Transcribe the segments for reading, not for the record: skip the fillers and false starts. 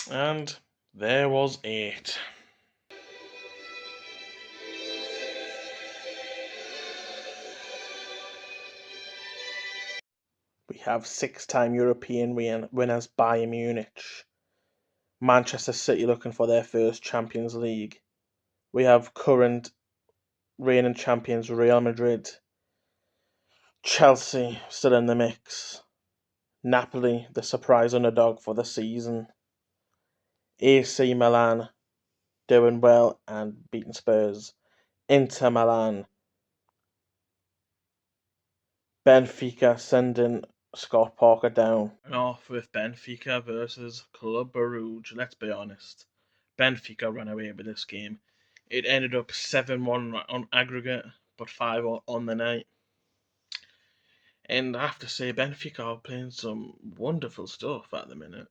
And there was it. We have six-time European winners Bayern Munich. Manchester City looking for their first Champions League. We have current reigning champions Real Madrid. Chelsea still in the mix. Napoli, the surprise underdog for the season. AC Milan doing well and beating Spurs. Inter Milan. Benfica sending Scott Parker down. And off with Benfica versus Club Brugge. Let's be honest. Benfica ran away with this game. It ended up 7-1 on aggregate, but 5 on the night. And I have to say, Benfica are playing some wonderful stuff at the minute.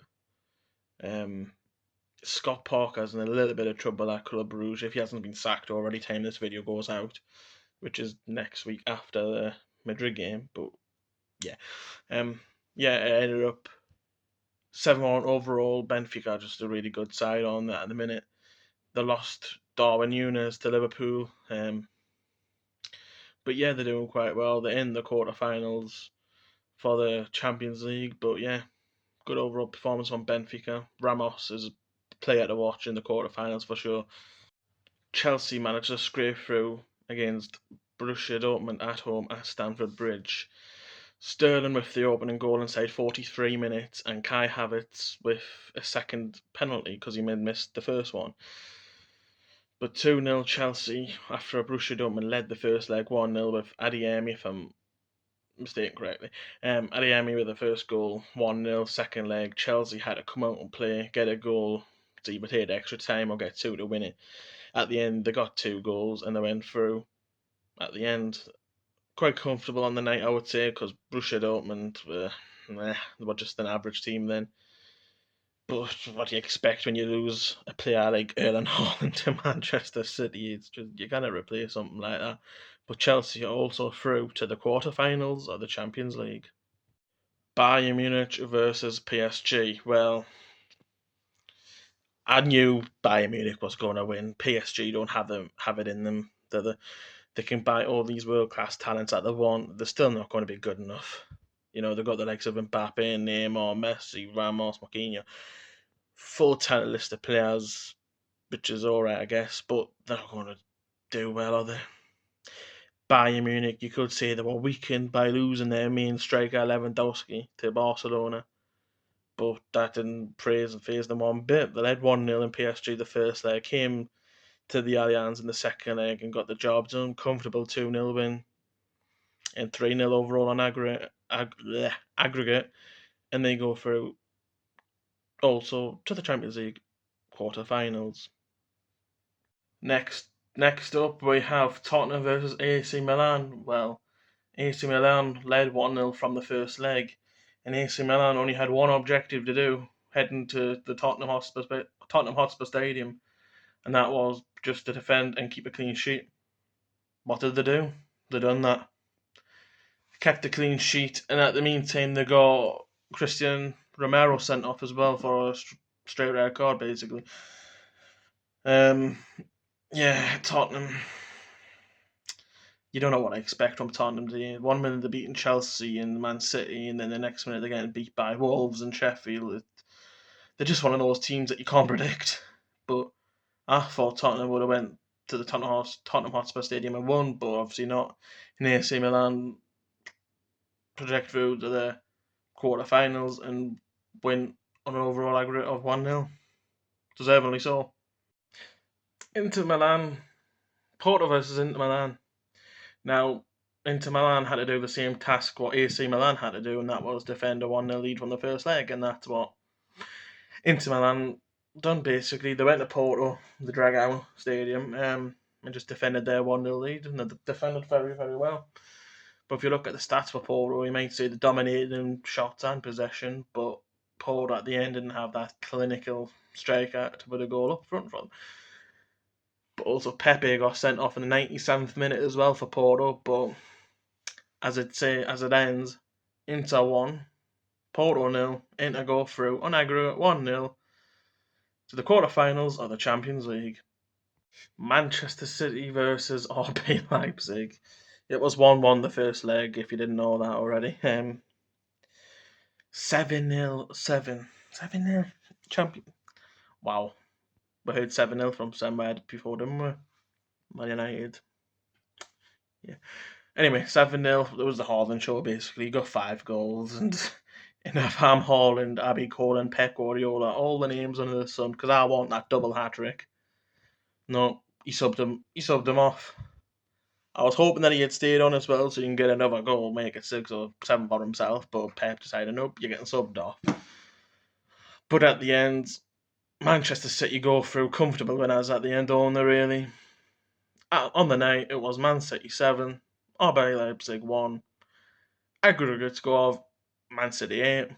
Scott Parker's in a little bit of trouble at Club Brugge if he hasn't been sacked already time this video goes out, which is next week after the Madrid game. But yeah, it ended up 7-1 overall. Benfica are just a really good side on that at the minute. They lost Darwin Núñez to Liverpool, but yeah, they're doing quite well. They're in the quarterfinals for the Champions League, but yeah, good overall performance from Benfica. Ramos is a player to watch in the quarterfinals for sure. Chelsea managed to scrape through against Borussia Dortmund at home at Stamford Bridge. Sterling with the opening goal inside 43 minutes, and Kai Havertz with a second penalty because he missed the first one. But 2-0 Chelsea after Borussia Dortmund led the first leg 1-0 with Adeyemi, if I'm mistaken correctly. Adeyemi with the first goal, 1-0. Second leg, Chelsea had to come out and play, get a goal to either take extra time or get two to win it. At the end, they got 2 goals and they went through. At the end, quite comfortable on the night, I would say, because Borussia Dortmund were just an average team then. But what do you expect when you lose a player like Erling Haaland to Manchester City? It's just you gotta replace something like that. But Chelsea are also through to the quarterfinals of the Champions League. Bayern Munich versus PSG. Well, I knew Bayern Munich was going to win. PSG don't have it in them. They can buy all these world class talents that they want. They're still not going to be good enough. You know, they've got the likes of Mbappe, Neymar, Messi, Ramos, Marquinhos. Full talent list of players, which is alright, I guess, but they're not going to do well, are they? Bayern Munich, you could say they were weakened by losing their main striker Lewandowski to Barcelona, but that didn't phase them one bit. They led 1-0 in PSG the first leg, came to the Allianz in the second leg and got the job done. Comfortable 2-0 win and 3-0 overall on aggregate, and they go through also to the Champions League quarterfinals. Next up, we have Tottenham versus AC Milan. Well, AC Milan led 1-0 from the first leg, and AC Milan only had one objective to do heading to the Tottenham Hotspur Stadium, and that was just to defend and keep a clean sheet. What did they do? They done that. Kept a clean sheet, and at the meantime, they got Christian Romero sent off as well for a straight red card, basically. Yeah, Tottenham. You don't know what I expect from Tottenham. 1 minute they're beating Chelsea and Man City, and then the next minute they're getting beat by Wolves and Sheffield. They're just one of those teams that you can't predict. But I thought Tottenham would have went to the Tottenham Hotspur Stadium and won, but obviously not. And AC Milan project through to the quarterfinals and win on an overall aggregate of 1-0. Deservedly so. Inter Milan, Porto versus Inter Milan. Now, Inter Milan had to do the same task what AC Milan had to do, and that was defend a 1-0 lead from the first leg, and that's what Inter Milan done basically. They went to Porto, the Dragao Stadium, and just defended their 1-0 lead, and they defended very, very well. But if you look at the stats for Porto, you might say they dominated in shots and possession, but Porto at the end didn't have that clinical striker to put a goal up front for them. But also Pepe got sent off in the 97th minute as well for Porto, but as it ends, Inter 1, Porto 0, Inter go through on aggregate 1-0. to the quarterfinals of the Champions League. Manchester City versus RB Leipzig. It was 1-1 the first leg, if you didn't know that already. 7-0, 7-0 champion. Wow. We heard 7-0 from somewhere before, didn't we? Man United. Yeah. Anyway, 7-0. It was the Haaland show, basically. He got 5 goals, and Van Haaland, Abby Cole, and Pep Guardiola, all the names under the sun, because I want that double hat-trick. No, he subbed him off. I was hoping that he had stayed on as well so he can get another goal, make it 6 or 7 for himself, but Pep decided, nope, you're getting subbed off. But at the end, Manchester City go through comfortable winners at the end, don't they, really? On the night, it was Man City 7, RB Leipzig 1. Aggregate score of Man City 8,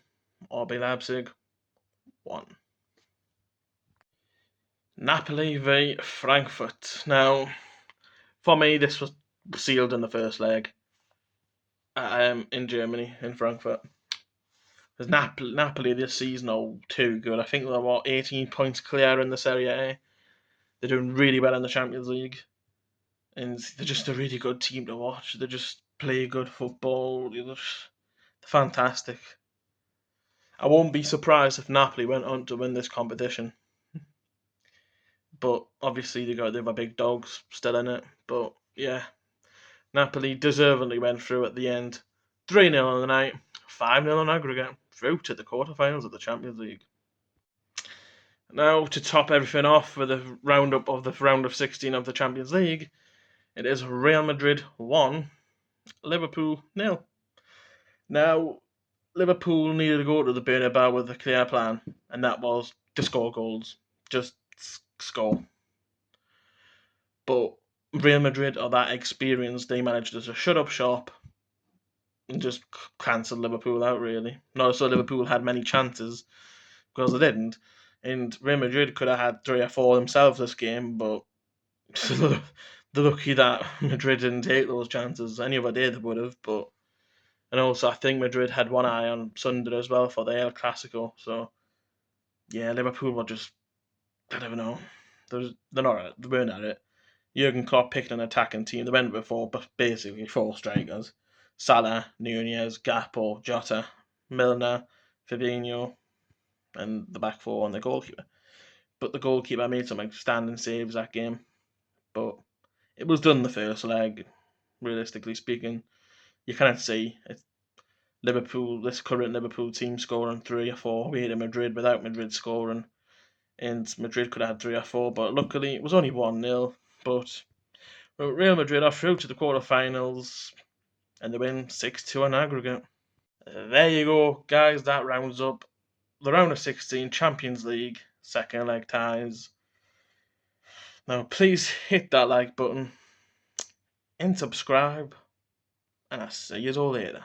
RB Leipzig 1. Napoli v Frankfurt. Now, for me, this was sealed in the first leg in Germany, in Frankfurt. Because Napoli this season are too good. I think they're 18 points clear in the Serie A. They're doing really well in the Champions League. And they're just a really good team to watch. They just play good football. They're fantastic. I won't be surprised if Napoli went on to win this competition. But obviously they got the other big dogs still in it. But yeah, Napoli deservedly went through at the end. 3-0 on the night, 5-0 on aggregate, through to the quarterfinals of the Champions League. Now, to top everything off with a roundup of the round of 16 of the Champions League, it is Real Madrid 1, Liverpool 0. Now, Liverpool needed to go to the Bernabeu with a clear plan, and that was to score goals. Just score. But Real Madrid are that experienced, they managed to shut up shop and just cancel Liverpool out, really. Not so Liverpool had many chances, because they didn't. And Real Madrid could have had 3 or 4 themselves this game, but they're lucky that Madrid didn't take those chances. Any other day they would have, but. And also, I think Madrid had one eye on Sunday as well for the El Clasico. So, yeah, Liverpool were just, I don't know. They're not, they weren't at it. Jurgen Klopp picked an attacking team. They went before, but basically 4 strikers: Salah, Nunez, Gakpo, Jota, Milner, Fabinho, and the back 4 and the goalkeeper. But the goalkeeper made some outstanding saves that game. But it was done the first leg, realistically speaking. You can't see it's Liverpool, this current Liverpool team scoring 3 or 4 away to Madrid without Madrid scoring. And Madrid could have had 3 or 4, but luckily it was only 1-0. But Real Madrid are through to the quarterfinals and they win 6-2 on aggregate. There you go, guys. That rounds up the round of 16 Champions League second leg ties. Now, please hit that like button and subscribe, and I'll see you all later.